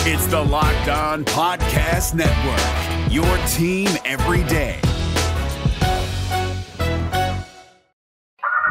It's the Locked On Podcast Network, your team every day.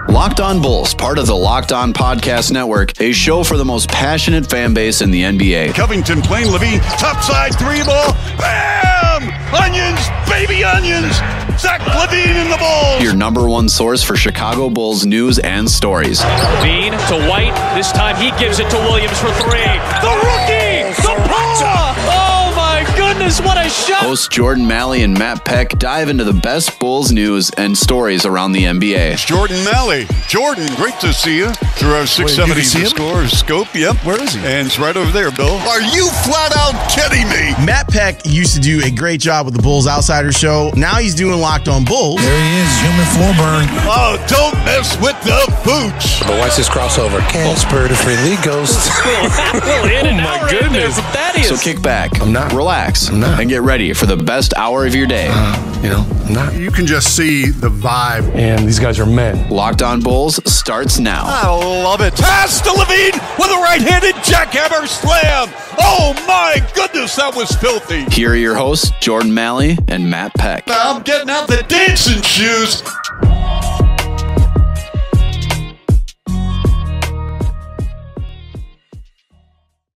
Locked On Bulls, part of the Locked On Podcast Network, a show for the most passionate fan base in the NBA. Covington playing LaVine, topside three ball, bam! Onions, baby onions! Zach LaVine in the ball. Your number one source for Chicago Bulls news and stories. LaVine to White. This time he gives it to Williams for three. The rookie! The Paula! Oh my goodness, what a shot! Hosts Jordan Maly and Matt Peck dive into the best Bulls news and stories around the NBA. It's Jordan Maly. Jordan, great to see you. Through our 670 score scope. Yep. Where is he? And it's right over there, Bill. Are you flat out kidding me? Matt Peck used to do a great job with the Bulls Outsider Show. Now he's doing Locked On Bulls. There he is, human floor burn. Oh, don't mess with the boots. But watch this crossover. Can't spur the free league ghost. In and out right there from Thaddeus. So kick back, relax, I'm not. and get ready for the best hour of your day. I'm not. You can just see the vibe. And these guys are men. Locked On Bulls starts now. I love it. Pass to LaVine with a right-handed jackhammer slam. Oh, my goodness, that was filthy. Here are your hosts, Jordan Maly and Matt Peck. Now I'm getting out the dancing shoes.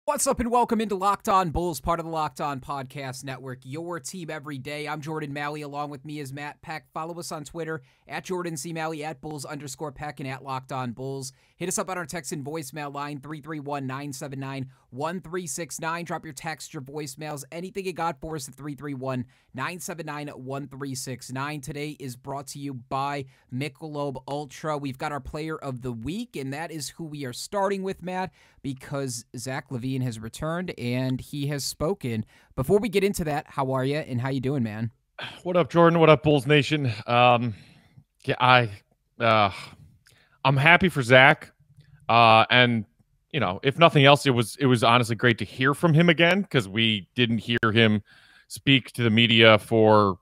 What's up and welcome into Locked On Bulls, part of the Locked On Podcast Network, your team every day. I'm Jordan Maly. Along with me is Matt Peck. Follow us on Twitter at Jordan C. Maly, at Bulls_Peck, and at Locked On Bulls. Hit us up on our text and voicemail line, 331-979-1369. Drop your text, your voicemails, anything you got for us at 331-979-1369. Today is brought to you by Michelob Ultra. We've got our player of the week, and that is who we are starting with, Matt, because Zach LaVine has returned and he has spoken. Before we get into that, how are you and how you doing, man? What up, Jordan? What up, Bulls Nation? I'm happy for Zach, and you know, if nothing else, it was honestly great to hear from him again, because we didn't hear him speak to the media for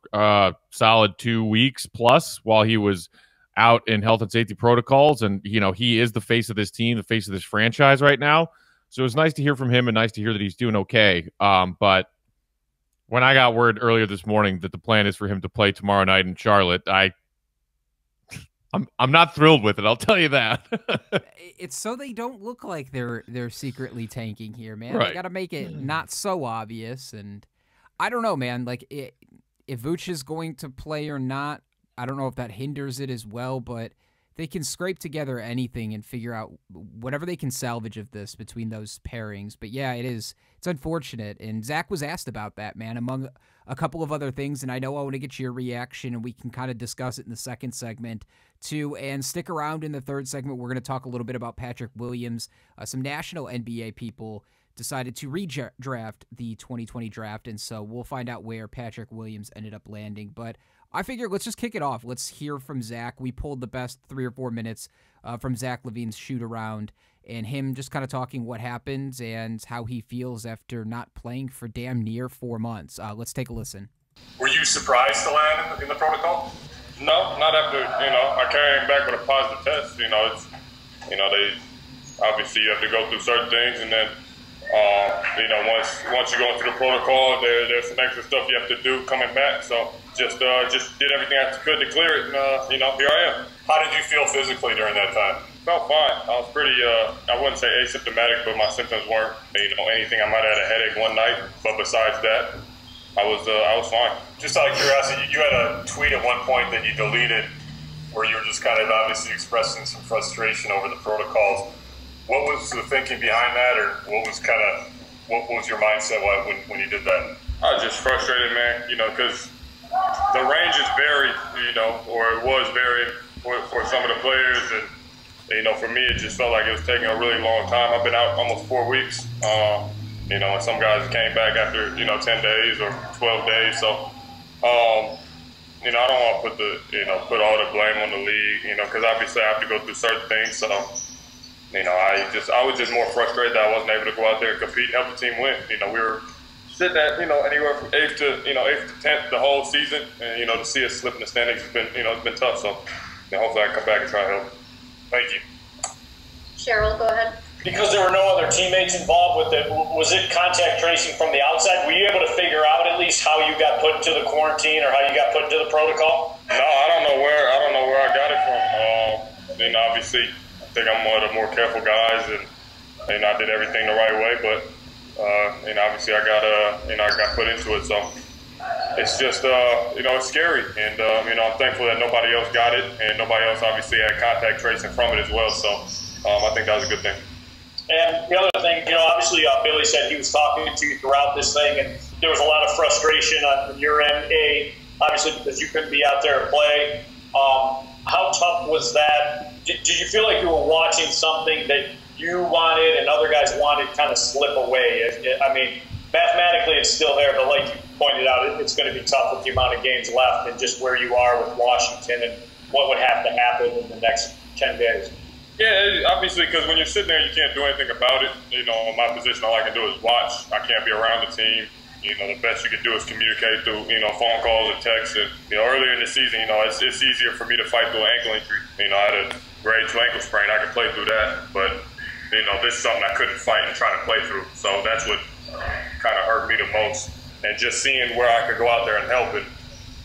solid 2 weeks plus while he was out in health and safety protocols, and you know, he is the face of this team, the face of this franchise right now. So it was nice to hear from him and nice to hear that he's doing okay. But when I got word earlier this morning that the plan is for him to play tomorrow night in Charlotte, I'm not thrilled with it. I'll tell you that. It's so they don't look like they're secretly tanking here, man. Right. They got to make it not so obvious, and I don't know, man. Like if Vooch is going to play or not, I don't know if that hinders it as well, but they can scrape together anything and figure out whatever they can salvage of this between those pairings. But yeah, it's unfortunate. And Zach was asked about that, man, among a couple of other things. And I know I want to get your reaction, and we can kind of discuss it in the second segment too. And stick around in the third segment. We're going to talk a little bit about Patrick Williams. Some national NBA people decided to redraft the 2020 draft. And so we'll find out where Patrick Williams ended up landing. But I figure let's just kick it off. Let's hear from Zach. We pulled the best 3 or 4 minutes from Zach LaVine's shoot around, and him just kind of talking what happened and how he feels after not playing for damn near 4 months. Let's take a listen. Were you surprised to land in the protocol? No, not after, I came back with a positive test. They obviously you have to go through certain things, and then, once you go through the protocol, there's some extra stuff you have to do coming back. So just did everything I could to clear it, and, here I am. How did you feel physically during that time? Felt fine. I was pretty, I wouldn't say asymptomatic, but my symptoms weren't, anything. I might have had a headache one night, but besides that, I was fine. Just out of curiosity, you had a tweet at one point that you deleted where you were just kind of obviously expressing some frustration over the protocols. What was the thinking behind that, or what was your mindset when you did that? I was just frustrated, man, because the range is varied, or it was varied for some of the players, and for me, it just felt like it was taking a really long time. I've been out almost 4 weeks, and some guys came back after 10 days or 12 days. So, I don't want to put all the blame on the league, because obviously I have to go through certain things. So, I was just more frustrated that I wasn't able to go out there and compete and help the team win. We were sitting at anywhere from 8th to 10th the whole season, and to see us slip in the standings has been it's been tough. So hopefully I can come back and try to help. Thank you. Cheryl, go ahead. because there were no other teammates involved with it, was it contact tracing from the outside? Were you able to figure out at least how you got put into the quarantine or how you got put into the protocol? No, I don't know where I got it from. Obviously, I think I'm one of the more careful guys, and I did everything the right way. But obviously, I got put into it. So it's just it's scary, and I'm thankful that nobody else got it, and nobody else obviously had contact tracing from it as well. So I think that was a good thing. And the other thing, obviously Billy said he was talking to you throughout this thing, and there was a lot of frustration on your end, obviously because you couldn't be out there to play. How tough was that? Did you feel like you were watching something that you wanted and other guys wanted kind of slip away? I mean, mathematically it's still there, but like you pointed out, it's going to be tough with the amount of games left and just where you are with Washington and what would have to happen in the next 10 days. Yeah, obviously, because when you're sitting there, you can't do anything about it. In my position, all I can do is watch. I can't be around the team. The best you can do is communicate through, phone calls and texts. And, earlier in the season, it's easier for me to fight through an ankle injury. I had a grade 2 ankle sprain. I could play through that. But, this is something I couldn't fight and try to play through. So that's what kind of hurt me the most. And just seeing where I could go out there and help it.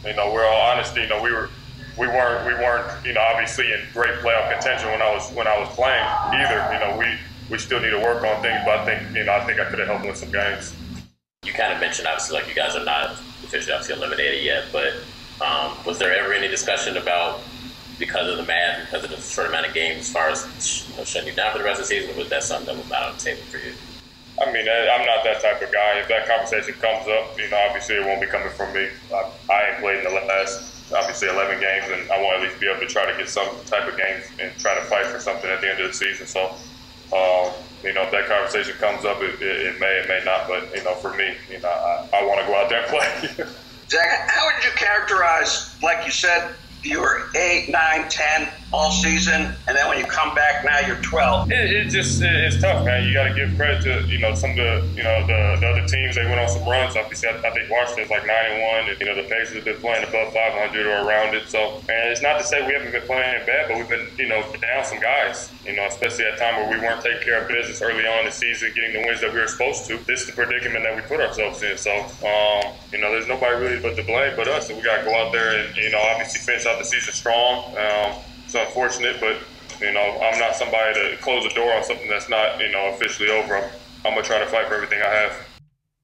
We're all honest, we weren't, obviously in great playoff contention when I was playing either. We still need to work on things, but I think I could have helped win some games. You kind of mentioned obviously like you guys are not officially eliminated yet, but was there ever any discussion about because of the math, because of the short amount of games, as far as shutting you down for the rest of the season, or was that something that was not on the table for you? I mean, I'm not that type of guy. If that conversation comes up, obviously it won't be coming from me. I ain't played in the last, obviously, 11 games, and I want to at least be able to try to get some type of games and try to fight for something at the end of the season. So, if that conversation comes up, it may not. But, for me, I want to go out there and play. Zach, how would you characterize, like you said, you were 8, 9, 10 all season, and then when you come back now you're 12. It's tough, man. You got to give credit to some of the other teams. They went on some runs. Obviously, I think Washington's like 9-1, and the Pacers have been playing above 500 or around it. So, man, it's not to say we haven't been playing bad, but we've been down some guys. Especially at a time where we weren't taking care of business early on in the season, getting the wins that we were supposed to. This is the predicament that we put ourselves in. So, there's nobody really but to blame but us. So we got to go out there and obviously finish out the season strong. It's unfortunate, but I'm not somebody to close the door on something that's not officially over. I'm gonna try to fight for everything I have.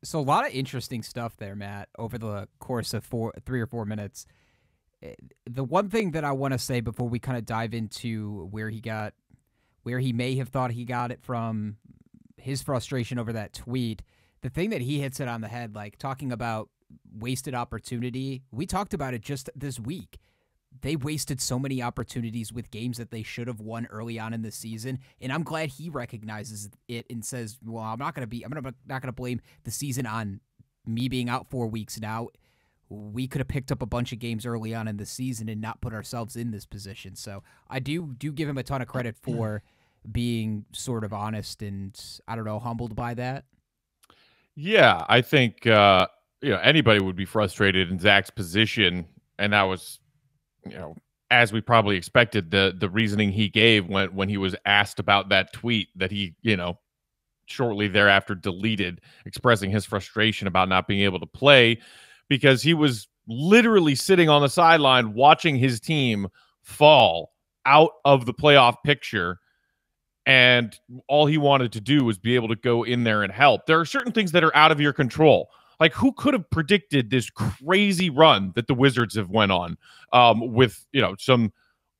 So a lot of interesting stuff there, Matt, over the course of 3 or 4 minutes. The one thing that I want to say before we kind of dive into where he may have thought he got it from, his frustration over that tweet, the thing that he hits it on the head, like talking about wasted opportunity. We talked about it just this week. They wasted so many opportunities with games that they should have won early on in the season, and I'm glad he recognizes it and says, "Well, I'm not going to blame the season on me being out 4 weeks now. We could have picked up a bunch of games early on in the season and not put ourselves in this position." So I do give him a ton of credit for being sort of honest and, I don't know, humbled by that. Yeah, I think anybody would be frustrated in Zach's position, and that was, as we probably expected, the reasoning he gave when he was asked about that tweet that he, shortly thereafter deleted, expressing his frustration about not being able to play because he was literally sitting on the sideline watching his team fall out of the playoff picture, and all he wanted to do was be able to go in there and help. There are certain things that are out of your control. Like, who could have predicted this crazy run that the Wizards have went on with, some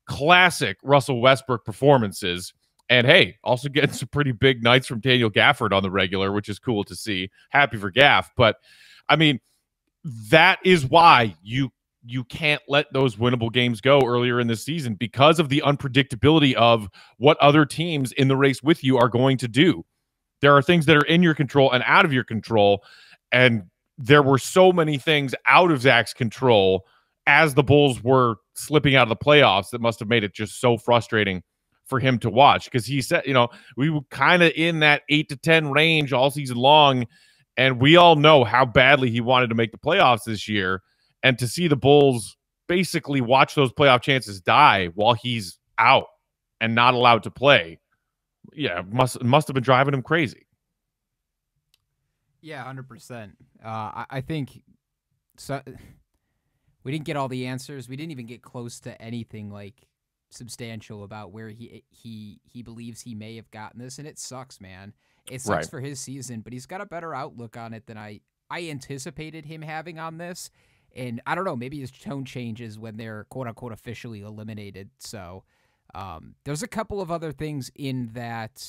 classic Russell Westbrook performances? And, hey, also getting some pretty big nights from Daniel Gafford on the regular, which is cool to see. Happy for Gaff. But, I mean, that is why you can't let those winnable games go earlier in the season, because of the unpredictability of what other teams in the race with you are going to do. There are things that are in your control and out of your control. And there were so many things out of Zach's control as the Bulls were slipping out of the playoffs that must have made it just so frustrating for him to watch. Because he said, we were kind of in that 8 to 10 range all season long, and we all know how badly he wanted to make the playoffs this year. And to see the Bulls basically watch those playoff chances die while he's out and not allowed to play, yeah, must have been driving him crazy. Yeah, 100%. I think so. We didn't get all the answers. We didn't even get close to anything like substantial about where he believes he may have gotten this, and it sucks, man. It sucks for his season, but he's got a better outlook on it than I anticipated him having on this. And I don't know, maybe his tone changes when they're quote unquote officially eliminated. So there's a couple of other things in that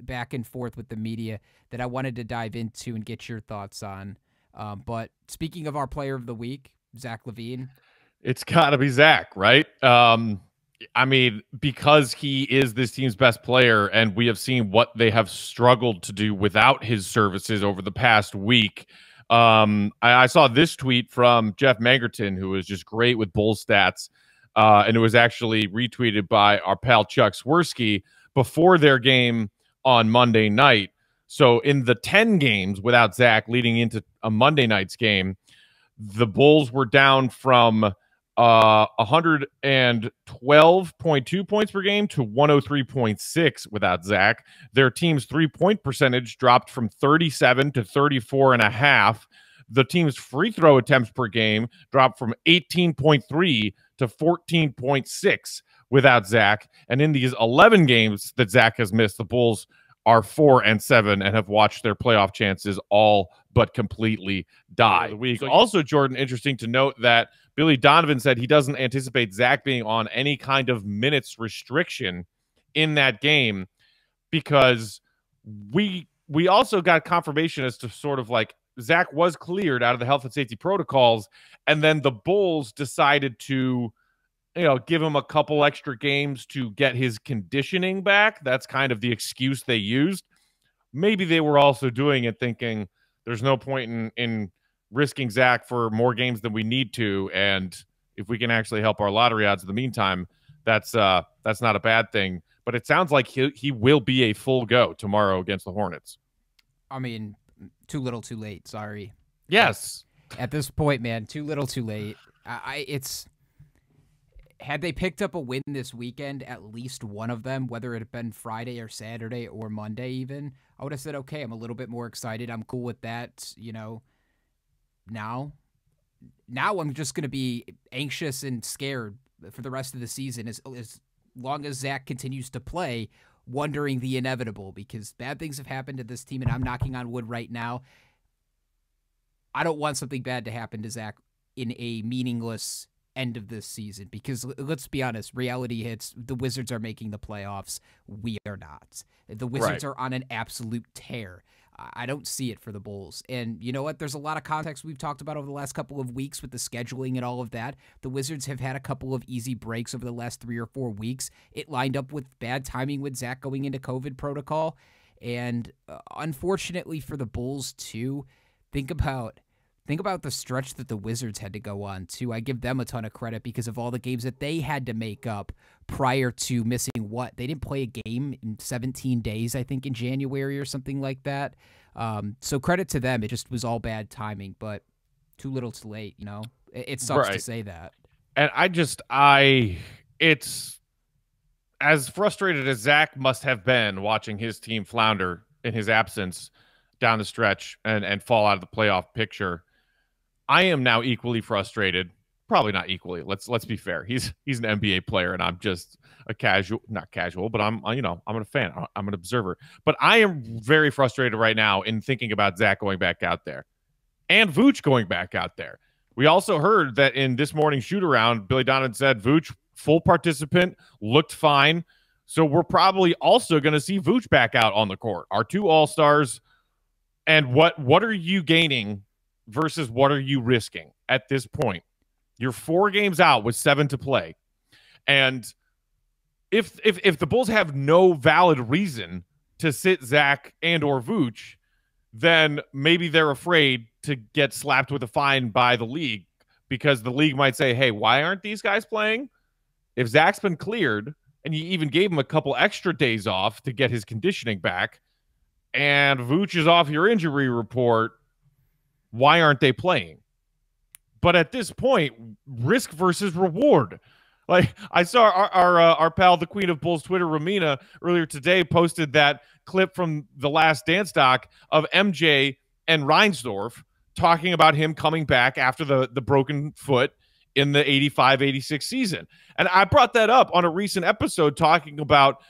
back and forth with the media that I wanted to dive into and get your thoughts on. But speaking of our player of the week, Zach LaVine. It's got to be Zach, right? I mean, because he is this team's best player, and we have seen what they have struggled to do without his services over the past week. I saw this tweet from Jeff Mangerton, who is just great with Bulls stats, and it was actually retweeted by our pal Chuck Swirsky before their game on Monday night. So in the 10 games without Zach leading into a Monday night's game, the Bulls were down from 112.2 points per game to 103.6 without Zach. Their team's three-point percentage dropped from 37 to 34.5. The team's free throw attempts per game dropped from 18.3 to 14.6 without Zach. And in these 11 games that Zach has missed, the Bulls are 4-7 and have watched their playoff chances all but completely die. Also, Jordan, interesting to note that Billy Donovan said he doesn't anticipate Zach being on any kind of minutes restriction in that game, because we also got confirmation as to sort of like Zach was cleared out of the health and safety protocols, and then the Bulls decided to, give him a couple extra games to get his conditioning back. That's kind of the excuse they used. Maybe they were also doing it thinking there's no point in risking Zach for more games than we need to, and if we can actually help our lottery odds in the meantime, that's not a bad thing. But it sounds like he will be a full go tomorrow against the Hornets. I mean, too little, too late. Sorry. Yes. At this point, man, too little, too late. Had they picked up a win this weekend, at least one of them, whether it had been Friday or Saturday or Monday even, I would have said, okay, I'm a little bit more excited. I'm cool with that, Now I'm just going to be anxious and scared for the rest of the season as long as Zach continues to play, wondering the inevitable, because bad things have happened to this team, and I'm knocking on wood right now. I don't want something bad to happen to Zach in a meaningless end of this season, because let's be honest, reality hits. The Wizards are making the playoffs. We are not. The Wizards are on an absolute tear. I don't see it for the Bulls. And you know what? There's a lot of context we've talked about over the last couple of weeks with the scheduling and all of that. The Wizards have had a couple of easy breaks over the last 3 or 4 weeks. It lined up with bad timing with Zach going into COVID protocol. And unfortunately for the Bulls too, think about the stretch that the Wizards had to go on, too. I give them a ton of credit because of all the games that they had to make up prior to missing what? They didn't play a game in 17 days, I think, in January or something like that. So credit to them. It just was all bad timing, but too little too late, It sucks to say that. And it's as frustrated as Zach must have been watching his team flounder in his absence down the stretch and fall out of the playoff picture. I am now equally frustrated. Probably not equally. Let's be fair. He's an NBA player, and I'm just a not casual, but I'm a fan. I'm an observer. But I am very frustrated right now in thinking about Zach going back out there and Vooch going back out there. We also heard that in this morning's shoot around, Billy Donovan said Vooch, full participant, looked fine. So we're probably also going to see Vooch back out on the court. Our 2 All-Stars. And what are you gaining versus what are you risking at this point? You're 4 games out with 7 to play. And if the Bulls have no valid reason to sit Zach and or Vooch, then maybe they're afraid to get slapped with a fine by the league, because the league might say, hey, why aren't these guys playing? If Zach's been cleared and you even gave him a couple extra days off to get his conditioning back, and Vooch is off your injury report, why aren't they playing? But at this point, risk versus reward. Like, I saw our pal, the Queen of Bulls Twitter, Ramina, earlier today posted that clip from the Last Dance doc of MJ and Reinsdorf talking about him coming back after the broken foot in the 85-86 season. And I brought that up on a recent episode talking about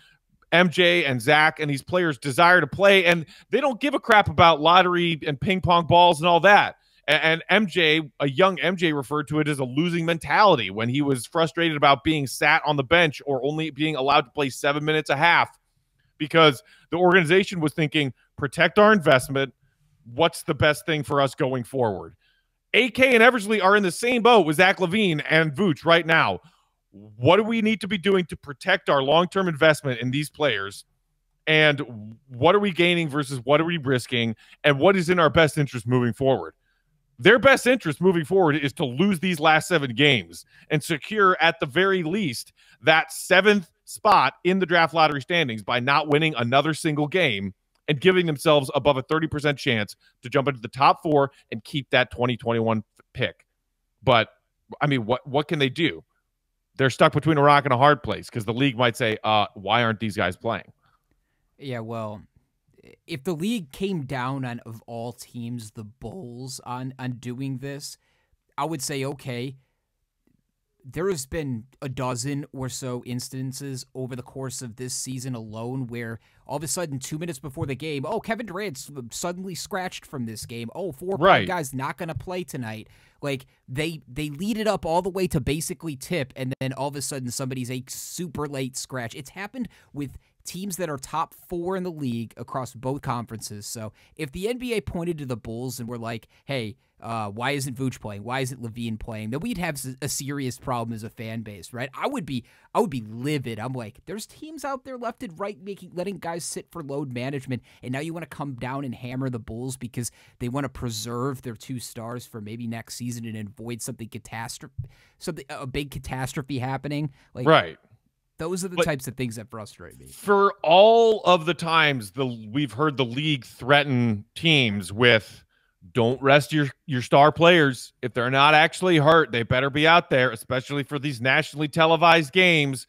MJ and Zach and these players' desire to play, and they don't give a crap about lottery and ping pong balls and all that. And MJ, a young MJ, referred to it as a losing mentality when he was frustrated about being sat on the bench or only being allowed to play 7 minutes a half because the organization was thinking, protect our investment. What's the best thing for us going forward? AK and Eversley are in the same boat with Zach LaVine and Vooch right now. What do we need to be doing to protect our long-term investment in these players? And what are we gaining versus what are we risking? And what is in our best interest moving forward? Their best interest moving forward is to lose these last 7 games and secure, at the very least, that 7th spot in the draft lottery standings by not winning another single game and giving themselves above a 30% chance to jump into the top 4 and keep that 2021 pick. But, I mean, what can they do? They're stuck between a rock and a hard place because the league might say, why aren't these guys playing? Yeah, well, if the league came down on, of all teams, the Bulls on doing this, I would say, okay, there has been a dozen or so instances over the course of this season alone where all of a sudden 2 minutes before the game, Kevin Durant's suddenly scratched from this game. 4 guys not going to play tonight. Like, they lead it up all the way to basically tip, and then all of a sudden somebody's a super late scratch. It's happened with teams that are top 4 in the league across both conferences. So if the NBA pointed to the Bulls and were like, hey, why isn't Vooch playing? Why isn't LaVine playing? Then we'd have a serious problem as a fan base, right? I would be livid. I'm like, there's teams out there left and right letting guys sit for load management, and now you want to come down and hammer the Bulls because they want to preserve their 2 stars for maybe next season and avoid a big catastrophe happening. Like, right. Those are the types of things that frustrate me. For all of the times we've heard the league threaten teams with, don't rest your star players. If they're not actually hurt, they better be out there, especially for these nationally televised games.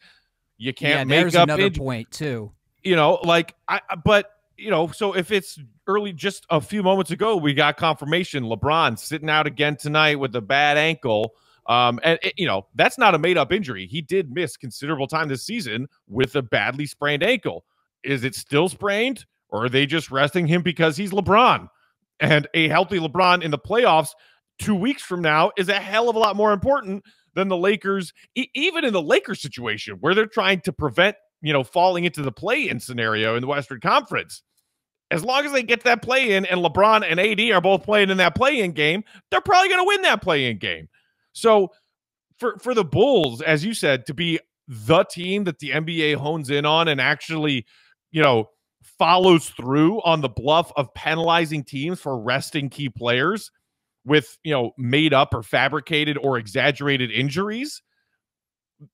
You can't make up. There's another point too. So if it's early, just a few moments ago, we got confirmation LeBron sitting out again tonight with a bad ankle. That's not a made-up injury. He did miss considerable time this season with a badly sprained ankle. Is it still sprained, or are they just resting him because he's LeBron? And a healthy LeBron in the playoffs 2 weeks from now is a hell of a lot more important than the Lakers, even in the Lakers situation where they're trying to prevent, falling into the play-in scenario in the Western Conference. As long as they get that play-in and LeBron and AD are both playing in that play-in game, they're probably going to win that play-in game. So for the Bulls, as you said, to be the team that the NBA hones in on and actually, follows through on the bluff of penalizing teams for resting key players with, made up or fabricated or exaggerated injuries.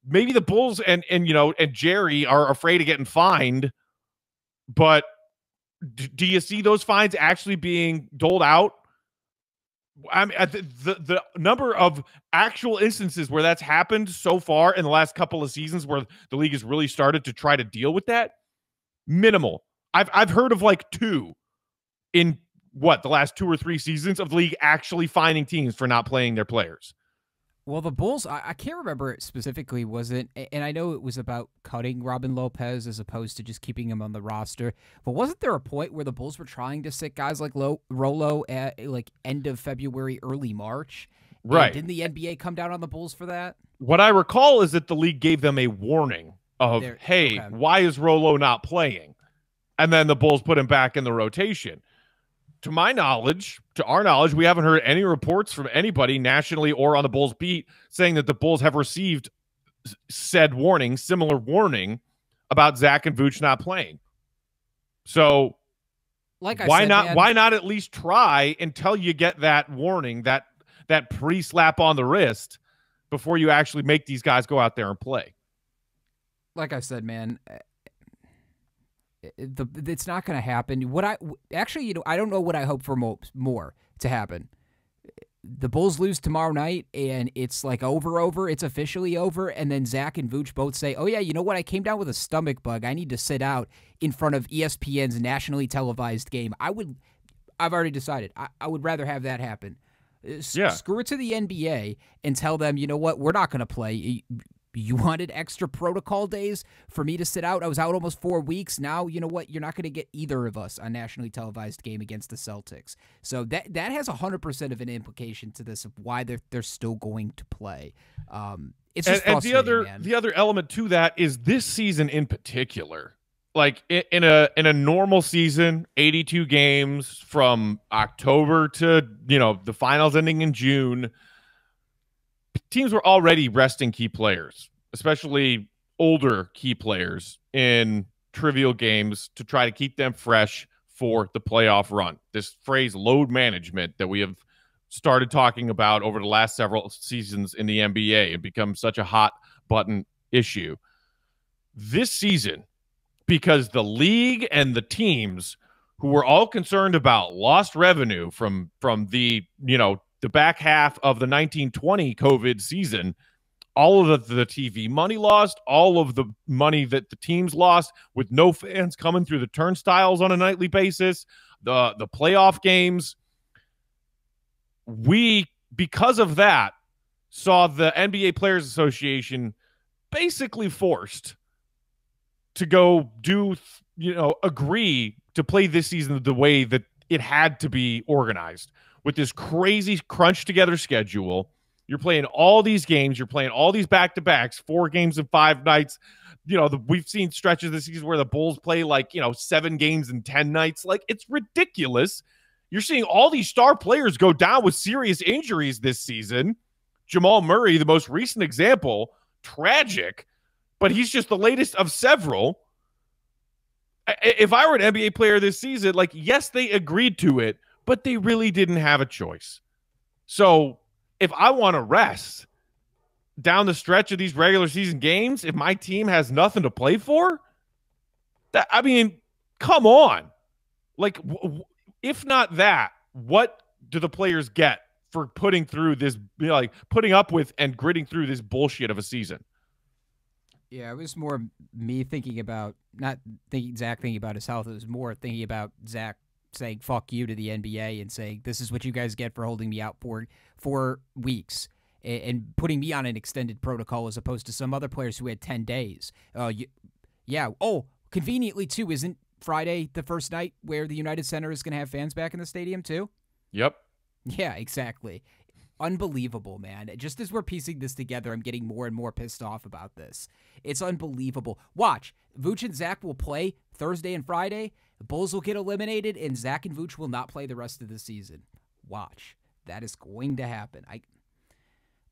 Maybe the Bulls and Jerry are afraid of getting fined, but do you see those fines actually being doled out? I mean, the number of actual instances where that's happened so far in the last couple of seasons where the league has really started to try to deal with that, minimal. I've heard of like 2 in the last 2 or 3 seasons of the league actually fining teams for not playing their players. Well, the Bulls, I can't remember it specifically, wasn't, and I know it was about cutting Robin Lopez as opposed to just keeping him on the roster, but wasn't there a point where the Bulls were trying to sit guys like Rolo at like end of February, early March? Right. And didn't the NBA come down on the Bulls for that? What I recall is that the league gave them a warning of, why is Rolo not playing? And then the Bulls put him back in the rotation. To our knowledge, we haven't heard any reports from anybody nationally or on the Bulls beat saying that the Bulls have received similar warning about Zach and Vooch not playing. So why not at least try until you get that warning, that pre-slap on the wrist before you actually make these guys go out there and play? Like I said, man, it's not going to happen. I don't know what I hope for more to happen. the Bulls lose tomorrow night, and it's like over. It's officially over, and then Zach and Vooch both say, oh, yeah, you know what? I came down with a stomach bug. I need to sit out in front of ESPN's nationally televised game. I've already decided. I would rather have that happen. Screw it to the NBA and tell them, you know what? We're not going to play. You wanted extra protocol days for me to sit out? I was out almost 4 weeks. Now, you know what? You're not going to get either of us a nationally televised game against the Celtics. So that has 100% of an implication to this of why they're still going to play. It's just frustrating, man. The other element to that is this season in particular. Like in a normal season, 82 games from October to, the finals ending in June, teams were already resting key players, especially older key players in trivial games to try to keep them fresh for the playoff run. This phrase load management that we have started talking about over the last several seasons in the NBA and become such a hot button issue. This season, because the league and the teams who were all concerned about lost revenue from the, the back half of the 1920 COVID season, all of the TV money lost, all of the money that the teams lost with no fans coming through the turnstiles on a nightly basis, the playoff games. We, because of that, saw the NBA Players Association basically forced to go agree to play this season the way that it had to be organized with this crazy crunch together schedule. You're playing all these games. You're playing all these back-to-backs, 4 games in 5 nights. We've seen stretches this season where the Bulls play 7 games in 10 nights. Like, it's ridiculous. You're seeing all these star players go down with serious injuries this season. Jamal Murray, the most recent example, tragic, but he's just the latest of several. If I were an NBA player this season, yes, they agreed to it, but they really didn't have a choice. So if I want to rest down the stretch of these regular season games, if my team has nothing to play for, come on. If not that, what do the players get for putting through this, putting up with and gritting through this bullshit of a season? Yeah, it was more me thinking about, not thinking Zach thinking about his health. It was more thinking about Zach saying fuck you to the NBA and saying this is what you guys get for holding me out for 4 weeks and putting me on an extended protocol as opposed to some other players who had 10 days. Conveniently too, isn't Friday the first night where the United Center is going to have fans back in the stadium too? Yep. Yeah, exactly. Unbelievable, man. Just as we're piecing this together, I'm getting more and more pissed off about this. It's unbelievable. Watch. Vooch and Zach will play Thursday and Friday. The Bulls will get eliminated, and Zach and Vooch will not play the rest of the season. Watch. That is going to happen.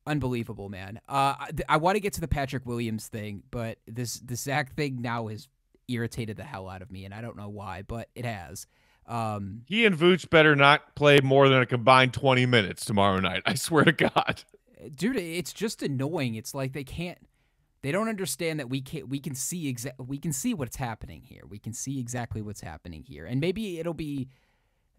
Unbelievable, man. I want to get to the Patrick Williams thing, but the Zach thing now has irritated the hell out of me, and I don't know why, but it has. He and Vooch better not play more than a combined 20 minutes tomorrow night. I swear to God. Dude, it's just annoying. It's like they don't understand that we can see what's happening here. We can see exactly what's happening here. And maybe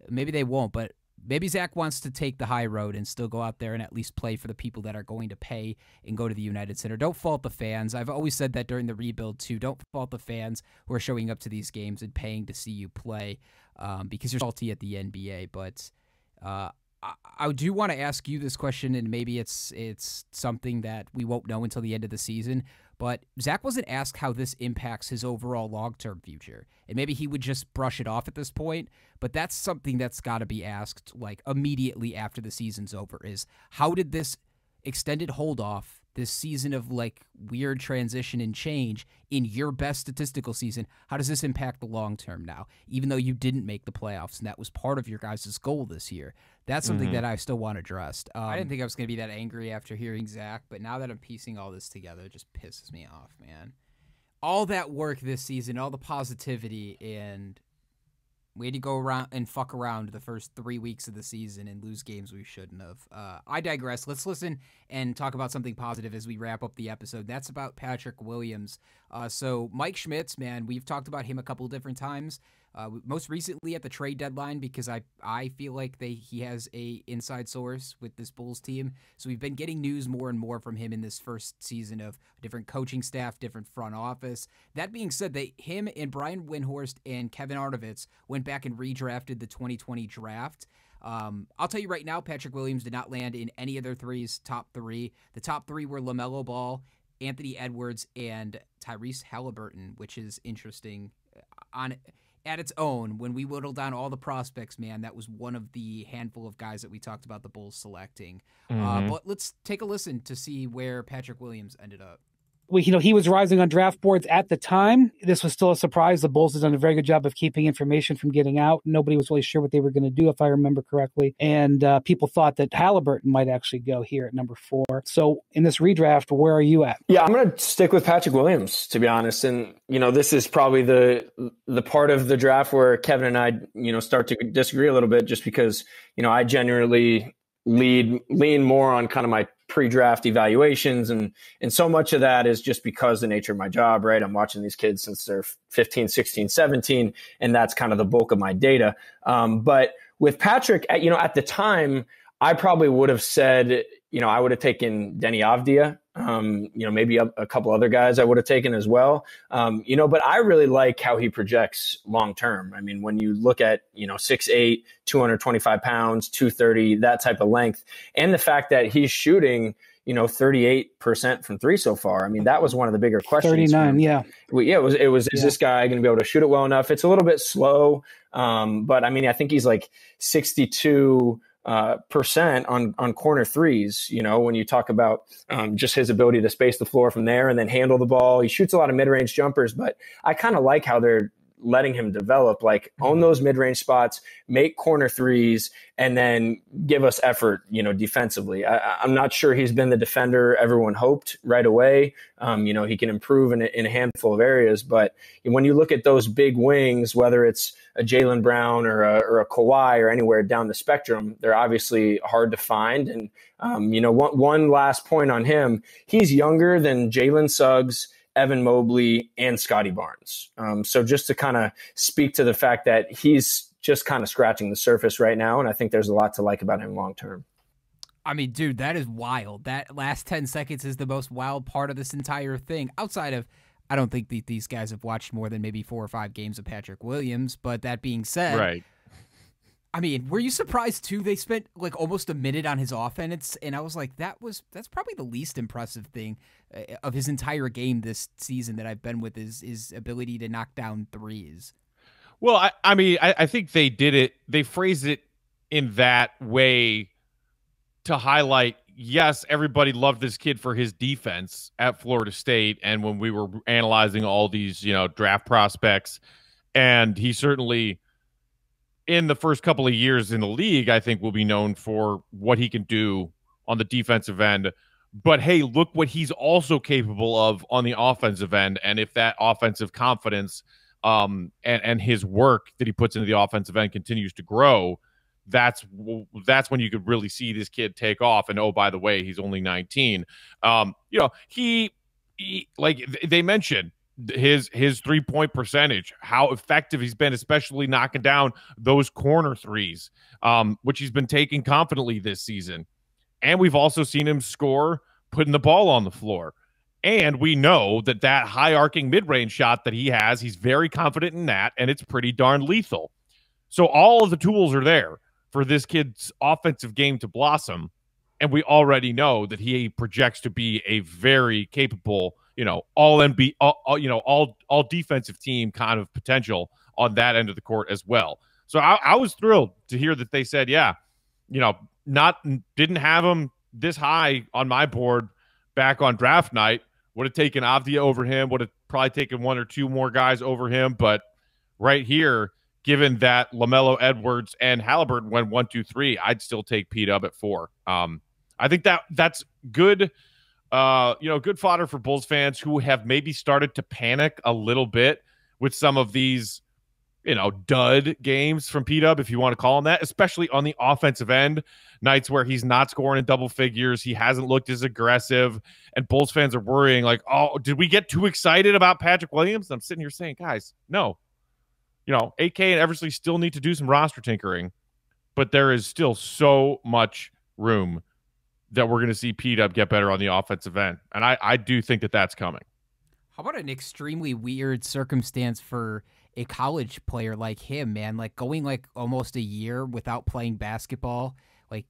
they won't, but maybe Zach wants to take the high road and still go out there and at least play for the people that are going to pay and go to the United Center. Don't fault the fans. I've always said that during the rebuild too. Don't fault the fans who are showing up to these games and paying to see you play. Because you're salty at the NBA, but I do want to ask you this question, and maybe it's something that we won't know until the end of the season, but Zach wasn't asked how this impacts his overall long-term future, and maybe he would just brush it off at this point, but that's something that's got to be asked immediately after the season's over, is how did this extended hold-off, this season of weird transition and change in your best statistical season, how does this impact the long term now, even though you didn't make the playoffs and that was part of your guys' goal this year? That's something that I still want addressed. I didn't think I was going to be that angry after hearing Zach, but now that I'm piecing all this together, it just pisses me off, man. All that work this season, all the positivity, and we had to go around and fuck around the first 3 weeks of the season and lose games we shouldn't have. I digress. Let's listen and talk about something positive as we wrap up the episode. That's about Patrick Williams. So Mike Schmitz, man, we've talked about him a couple different times. most recently at the trade deadline, because I feel like he has a inside source with this Bulls team. So we've been getting news more and more from him in this first season of different coaching staff, different front office. That being said, him and Brian Windhorst and Kevin Arnovitz went back and redrafted the 2020 draft. I'll tell you right now, Patrick Williams did not land in any of their top three. The top three were LaMelo Ball, Anthony Edwards, and Tyrese Halliburton, which is interesting at its own. When we whittled down all the prospects, man, that was one of the handful of guys that we talked about the Bulls selecting. But let's take a listen to see where Patrick Williams ended up. He was rising on draft boards at the time. This was still a surprise. The Bulls had done a very good job of keeping information from getting out. Nobody was really sure what they were going to do, if I remember correctly. And people thought that Halliburton might actually go here at number 4. So in this redraft, where are you at? Yeah, I'm going to stick with Patrick Williams, to be honest. And, this is probably the part of the draft where Kevin and I, start to disagree a little bit, just because, I genuinely lean more on kind of my pre-draft evaluations. And so much of that is just because the nature of my job, right? I'm watching these kids since they're 15, 16, 17, and that's kind of the bulk of my data. But with Patrick, at the time, I probably would have said, I would have taken Denny Avdia, maybe a couple other guys I would have taken as well. But I really like how he projects long-term. I mean, when you look at, 6'8", 225 pounds, 230, that type of length, and the fact that he's shooting, 38% from three so far. I mean, that was one of the bigger questions. 39, yeah. It was, is this guy going to be able to shoot it well enough? It's a little bit slow. But I mean, I think he's like 62% on corner threes, when you talk about just his ability to space the floor from there and then handle the ball. He shoots a lot of mid-range jumpers, but I kind of like how they're letting him develop, like own those mid-range spots, make corner threes, and then give us effort, defensively. I'm not sure he's been the defender everyone hoped right away. He can improve in a handful of areas, but when you look at those big wings, whether it's a Jaylen Brown or a Kawhi or anywhere down the spectrum, they're obviously hard to find. And, one last point on him, he's younger than Jalen Suggs, Evan Mobley, and Scotty Barnes. So just to kind of speak to the fact that he's just kind of scratching the surface right now, and I think there's a lot to like about him long term. I mean, dude, that is wild. That last 10 seconds is the most wild part of this entire thing. Outside of, I don't think these guys have watched more than maybe 4 or 5 games of Patrick Williams, but that being said, right. I mean, were you surprised too? They spent like almost a minute on his offense, and I was like, that's probably the least impressive thing of his entire game this season that I've been with is his ability to knock down threes. Well, I think they did it. They phrased it in that way to highlight, yes, everybody loved this kid for his defense at Florida State, and when we were analyzing all these, draft prospects, and he certainly, in the first couple of years in the league, I think will be known for what he can do on the defensive end. But hey, look what he's also capable of on the offensive end. And if that offensive confidence and his work that he puts into the offensive end continues to grow, that's when you could really see this kid take off. And oh, by the way, he's only 19. He like they mentioned, his 3-point percentage, how effective he's been, especially knocking down those corner threes, which he's been taking confidently this season. And we've also seen him score putting the ball on the floor. And we know that high arcing mid-range shot that he has, he's very confident in that, and it's pretty darn lethal. So all of the tools are there for this kid's offensive game to blossom. And we already know that he projects to be a very capable, all defensive team kind of potential on that end of the court as well. So I was thrilled to hear that they said, didn't have him this high on my board back on draft night. Would have taken Avdia over him, would have probably taken 1 or 2 more guys over him. But right here, given that LaMelo, Edwards, and Halliburton went 1, 2, 3, I'd still take P-Dub at 4. I think that's good. Good fodder for Bulls fans who have maybe started to panic a little bit with some of these, dud games from P-Dub, if you want to call him that, especially on the offensive end, nights where he's not scoring in double figures. He hasn't looked as aggressive, and Bulls fans are worrying like, oh, did we get too excited about Patrick Williams? And I'm sitting here saying, guys, no, AK and Eversley still need to do some roster tinkering, but there is still so much room that we're going to see P-Dub get better on the offensive end. And I do think that that's coming. How about an extremely weird circumstance for a college player like him, man? Like going like almost a year without playing basketball, like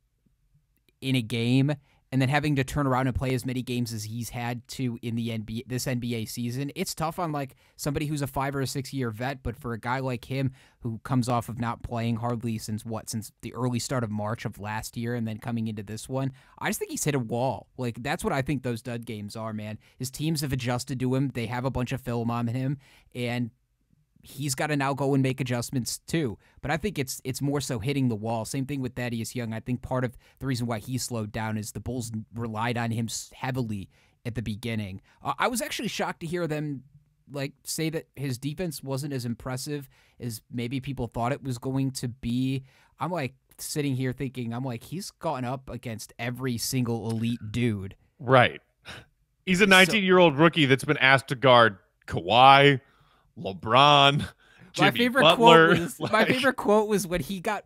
in a game, and then having to turn around and play as many games as he's had to in the this NBA season. It's tough on like somebody who's a 5 or a 6 year vet, but for a guy like him who comes off of not playing hardly since the early start of March of last year and then coming into this one, I just think he's hit a wall. Like that's what I think those dud games are, man. His teams have adjusted to him. They have a bunch of film on him, and he's got to now go and make adjustments too. But I think it's more so hitting the wall. Same thing with Thaddeus Young. I think part of the reason why he slowed down is the Bulls relied on him heavily at the beginning. I was actually shocked to hear them like say that his defense wasn't as impressive as maybe people thought it was going to be. I'm like sitting here thinking, I'm like, he's gone up against every single elite dude. Right. He's a 19-year-old rookie that's been asked to guard Kawhi, LeBron, Jimmy Butler. My favorite quote was when he got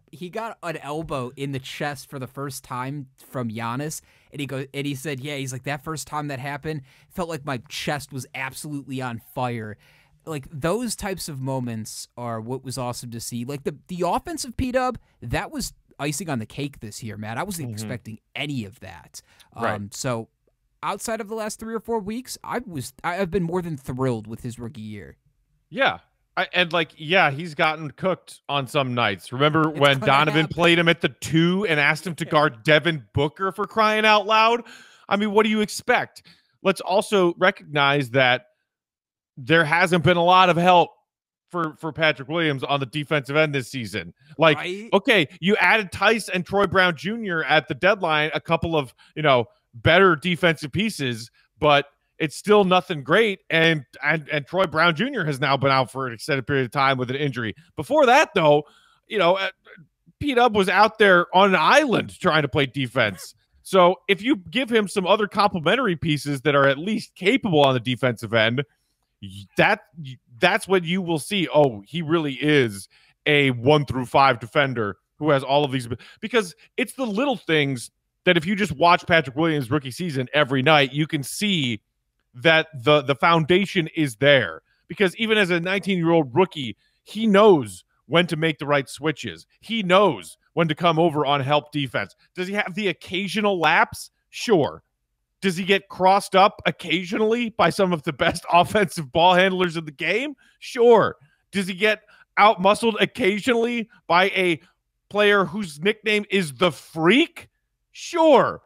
an elbow in the chest for the first time from Giannis, and he said, yeah, he's like, that first time that happened, felt like my chest was absolutely on fire. Like those types of moments are what was awesome to see. Like the offensive P-Dub, that was icing on the cake this year, man. I wasn't expecting any of that. Right. So outside of the last 3 or 4 weeks, I've been more than thrilled with his rookie year. Yeah. He's gotten cooked on some nights. Remember when Donovan played him at the 2 and asked him to guard Devin Booker, for crying out loud? I mean, what do you expect? Let's also recognize that there hasn't been a lot of help for Patrick Williams on the defensive end this season. Like, okay, you added Tice and Troy Brown Jr. at the deadline, a couple of, better defensive pieces, but it's still nothing great. And Troy Brown Jr. has now been out for an extended period of time with an injury. Before that, though, P-Dub was out there on an island trying to play defense. So if you give him some other complementary pieces that are at least capable on the defensive end, that's what you will see. Oh, he really is a 1 through 5 defender who has all of these, because it's the little things that if you just watch Patrick Williams' rookie season every night, you can see that the foundation is there. Because even as a 19-year-old rookie, he knows when to make the right switches. He knows when to come over on help defense. Does he have the occasional lapse? Sure. Does he get crossed up occasionally by some of the best offensive ball handlers in the game? Sure. Does he get out-muscled occasionally by a player whose nickname is the Freak? Sure.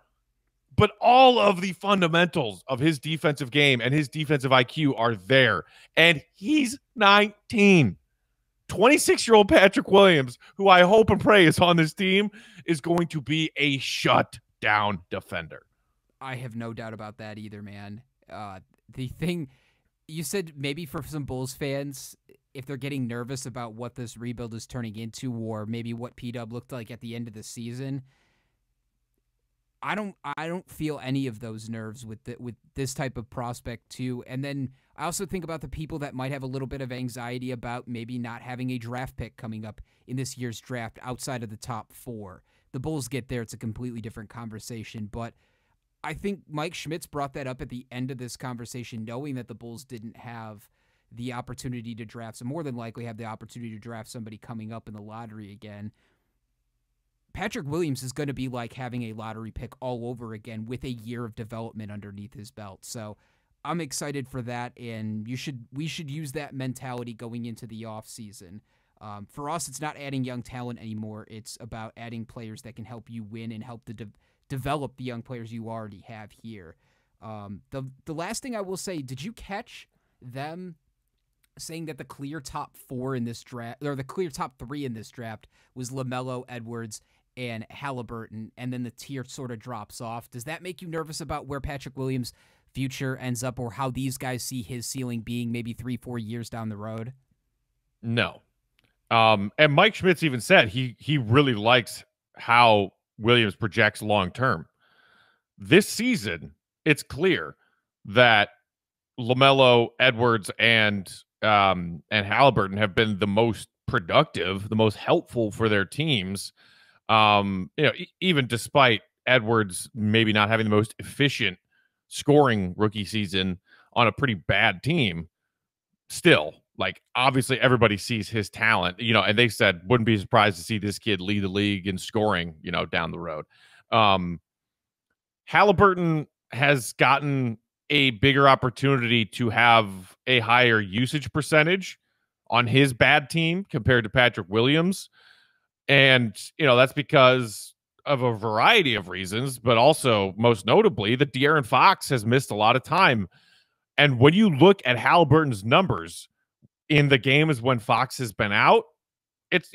But all of the fundamentals of his defensive game and his defensive IQ are there. And he's 19. 26-year-old Patrick Williams, who I hope and pray is on this team, is going to be a shutdown defender. I have no doubt about that either, man. The thing you said, maybe for some Bulls fans, if they're getting nervous about what this rebuild is turning into, or maybe what P-Dub looked like at the end of the season, I don't feel any of those nerves with this type of prospect too. And then I also think about the people that might have a little bit of anxiety about maybe not having a draft pick coming up in this year's draft outside of the top 4. The Bulls get there, it's a completely different conversation. But I think Mike Schmitz brought that up at the end of this conversation, knowing that the Bulls didn't have the opportunity to draft, so more than likely have the opportunity to draft somebody coming up in the lottery again. Patrick Williams is going to be like having a lottery pick all over again with a year of development underneath his belt. So I'm excited for that, and we should use that mentality going into the offseason. For us, it's not adding young talent anymore. It's about adding players that can help you win and help to develop the young players you already have here. The last thing I will say, did you catch them saying that the clear top 4 in this draft, or the clear top 3 in this draft, was LaMelo, Edwards, and Halliburton, and then the tier sort of drops off? Does that make you nervous about where Patrick Williams' future ends up, or how these guys see his ceiling being maybe 3-4 years down the road? No. And Mike Schmitz even said he really likes how Williams projects long-term. This season, it's clear that LaMelo, Edwards, and Halliburton have been the most productive, the most helpful for their teams. Even despite Edwards maybe not having the most efficient scoring rookie season on a pretty bad team, still, like, obviously everybody sees his talent, and they said wouldn't be surprised to see this kid lead the league in scoring, down the road. Halliburton has gotten a bigger opportunity to have a higher usage percentage on his bad team compared to Patrick Williams. And, that's because of a variety of reasons, but also most notably that De'Aaron Fox has missed a lot of time. And when you look at Halliburton's numbers in the games when Fox has been out, it's,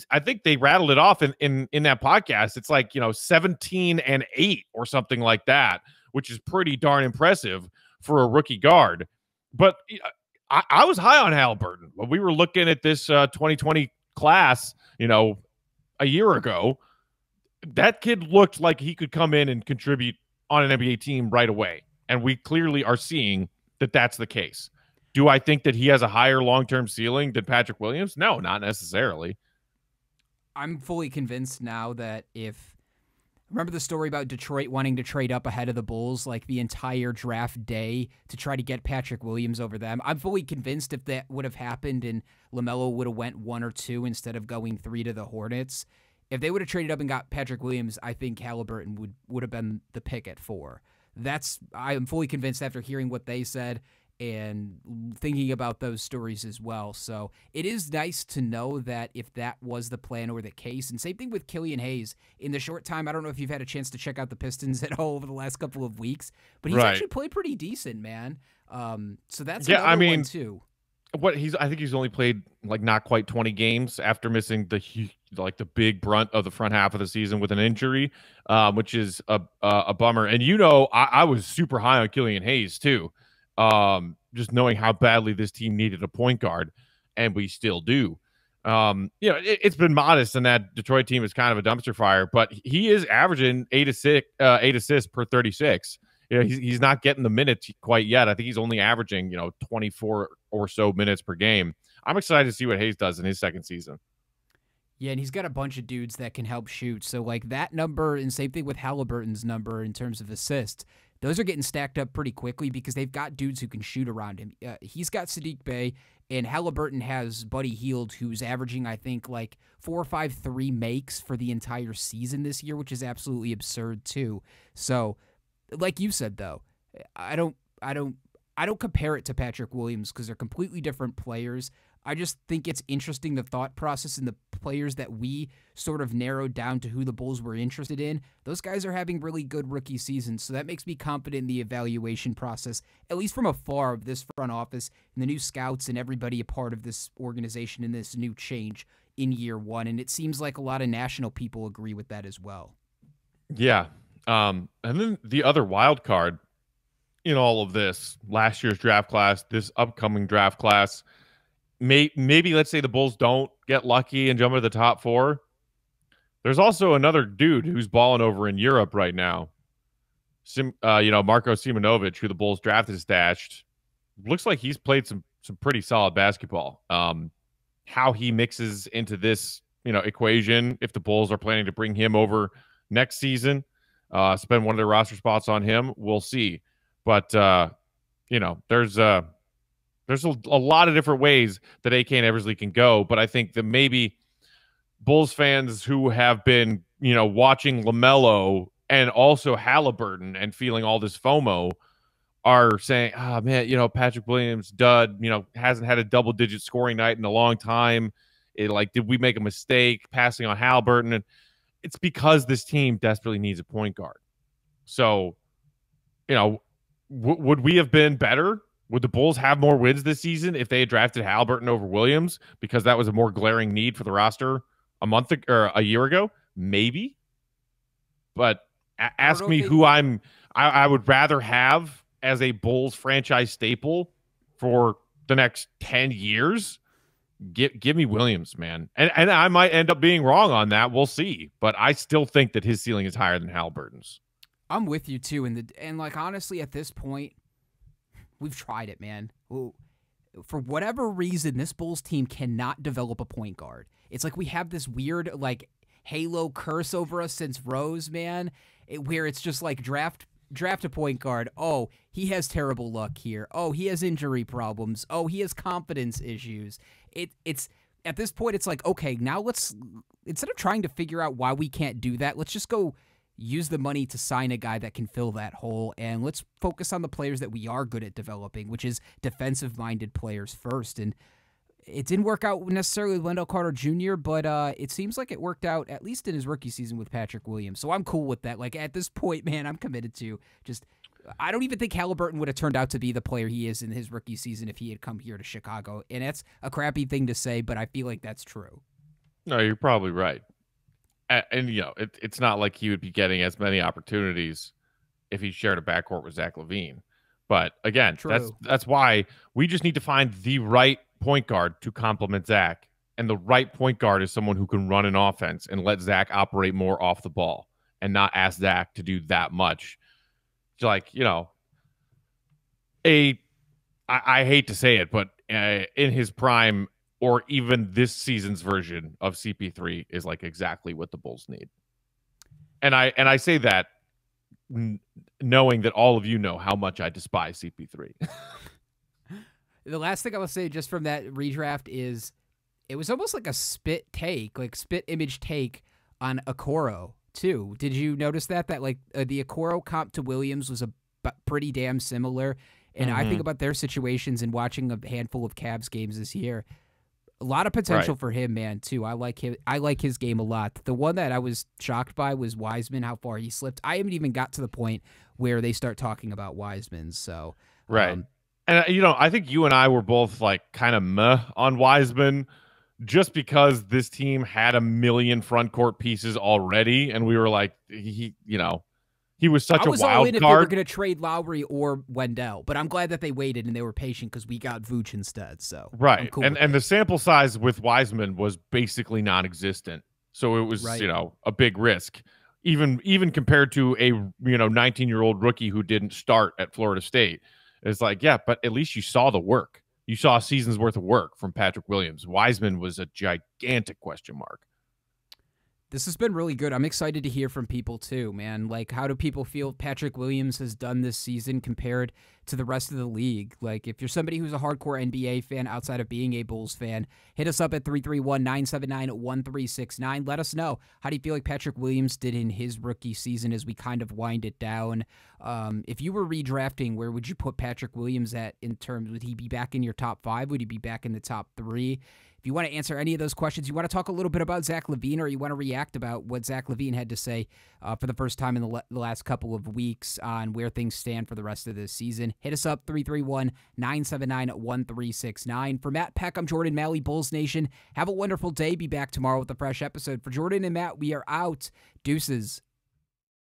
I think they rattled it off in that podcast. It's like, 17-8 or something like that, which is pretty darn impressive for a rookie guard. But I was high on Halliburton when we were looking at this 2020 class, a year ago. That kid looked like he could come in and contribute on an NBA team right away. And we clearly are seeing that that's the case. Do I think that he has a higher long-term ceiling than Patrick Williams? No, not necessarily. I'm fully convinced now that remember the story about Detroit wanting to trade up ahead of the Bulls like the entire draft day to try to get Patrick Williams over them? I'm fully convinced if that would have happened and LaMelo would have went 1 or 2 instead of going 3 to the Hornets, if they would have traded up and got Patrick Williams, I think Halliburton would have been the pick at 4. I am fully convinced after hearing what they said and thinking about those stories as well. So it is nice to know that if that was the plan or the case. And same thing with Killian Hayes. In the short time, I don't know if you've had a chance to check out the Pistons at all over the last couple of weeks, but he's actually played pretty decent, man. So that's another one too. I think he's only played like not quite 20 games after missing the big brunt of the front half of the season with an injury, which is a bummer. And I was super high on Killian Hayes too. Just knowing how badly this team needed a point guard, and we still do. It's been modest, and that Detroit team is kind of a dumpster fire, but he is averaging 8 assists per 36. He's not getting the minutes quite yet. I think he's only averaging 24 or so minutes per game. I'm excited to see what Hayes does in his second season. Yeah, and he's got a bunch of dudes that can help shoot. So like that number, and same thing with Halliburton's number in terms of assists, those are getting stacked up pretty quickly because they've got dudes who can shoot around him. He's got Sadiq Bey, and Halliburton has Buddy Hield, who's averaging, I think, like 4 or 5 3 makes for the entire season this year, which is absolutely absurd too. So, like you said, though, I don't compare it to Patrick Williams because they're completely different players. I just think it's interesting, the thought process and the players that we sort of narrowed down to who the Bulls were interested in. Those guys are having really good rookie seasons, so that makes me confident in the evaluation process, at least from afar, of this front office and the new scouts and everybody a part of this organization and this new change in year one. And it seems like a lot of national people agree with that as well. Yeah. And then the other wild card in all of this, last year's draft class, this upcoming draft class, maybe let's say the Bulls don't get lucky and jump into the top 4. There's also another dude who's balling over in Europe right now. Marko Simonovic, who the Bulls drafted stashed. Looks like he's played some pretty solid basketball. How he mixes into this, equation, if the Bulls are planning to bring him over next season, spend one of their roster spots on him, we'll see. But, there's a lot of different ways that AK and Eversley can go, but I think that maybe Bulls fans who have been, watching LaMelo and also Halliburton and feeling all this FOMO are saying, oh, man, Patrick Williams, dud, hasn't had a double-digit scoring night in a long time. Did we make a mistake passing on Halliburton? And it's because this team desperately needs a point guard. So, would we have been better? Would the Bulls have more wins this season if they had drafted Halliburton over Williams because that was a more glaring need for the roster a year ago? Maybe. But ask me who I would rather have as a Bulls franchise staple for the next 10 years. Give me Williams, man. And I might end up being wrong on that. We'll see. But I still think that his ceiling is higher than Halliburton's. I'm with you too. And honestly, at this point, we've tried it, man. for whatever reason, this Bulls team cannot develop a point guard. It's like we have this weird, like, Halo curse over us since Rose, man, where it's just like draft a point guard. Oh, he has terrible luck here. Oh, he has injury problems. Oh, he has confidence issues. It's at this point, it's like, okay, now let's, instead of trying to figure out why we can't do that, let's just go use the money to sign a guy that can fill that hole, and let's focus on the players that we are good at developing, which is defensive-minded players first. And it didn't work out necessarily with Wendell Carter Jr., but it seems like it worked out, at least in his rookie season with Patrick Williams. So I'm cool with that. Like, at this point, man, I'm committed to just – I don't even think Halliburton would have turned out to be the player he is in his rookie season if he had come here to Chicago. And that's a crappy thing to say, but I feel like that's true. No, you're probably right. And you know, it's not like he would be getting as many opportunities if he shared a backcourt with Zach LaVine. But again, True. that's why we just need to find the right point guard to complement Zach. And the right point guard is someone who can run an offense and let Zach operate more off the ball and not ask Zach to do that much. Like, you know, I hate to say it, but in his prime, or even this season's version of CP3 is like exactly what the Bulls need. And I say that knowing that all of you know how much I despise CP3. The last thing I will say just from that redraft is it was almost like a spit image take on Okoro too. Did you notice that like the Okoro comp to Williams was pretty damn similar? And I think about their situations and watching a handful of Cavs games this year. A lot of potential for him, man, too. I like him. I like his game a lot. The one that I was shocked by was Wiseman, how far he slipped. I haven't even got to the point where they start talking about Wiseman. So, right. And, you know, I think you and I were both like kind of meh on Wiseman just because this team had a million front court pieces already. And we were like, he was such a wild all in card. If they were going to trade Lowry or Wendell, but I'm glad that they waited and they were patient because we got Vooch instead. So right, cool and the sample size with Wiseman was basically non-existent, so it was a big risk, even compared to a 19-year-old rookie who didn't start at Florida State. It's like, yeah, but at least you saw the work. You saw a season's worth of work from Patrick Williams. Wiseman was a gigantic question mark. This has been really good. I'm excited to hear from people too, man. Like, how do people feel Patrick Williams has done this season compared to the rest of the league? Like, if you're somebody who's a hardcore NBA fan outside of being a Bulls fan, hit us up at 331-979-1369. Let us know. How do you feel like Patrick Williams did in his rookie season as we kind of wind it down? If you were redrafting, where would you put Patrick Williams at in terms, would he be back in your top 5? Would he be back in the top 3? If you want to answer any of those questions, you want to talk a little bit about Zach LaVine, or you want to react about what Zach LaVine had to say for the first time in the last couple of weeks on where things stand for the rest of this season, hit us up, 331-979-1369. For Matt Peck, I'm Jordan Maly, Bulls Nation. Have a wonderful day. Be back tomorrow with a fresh episode. For Jordan and Matt, we are out. Deuces.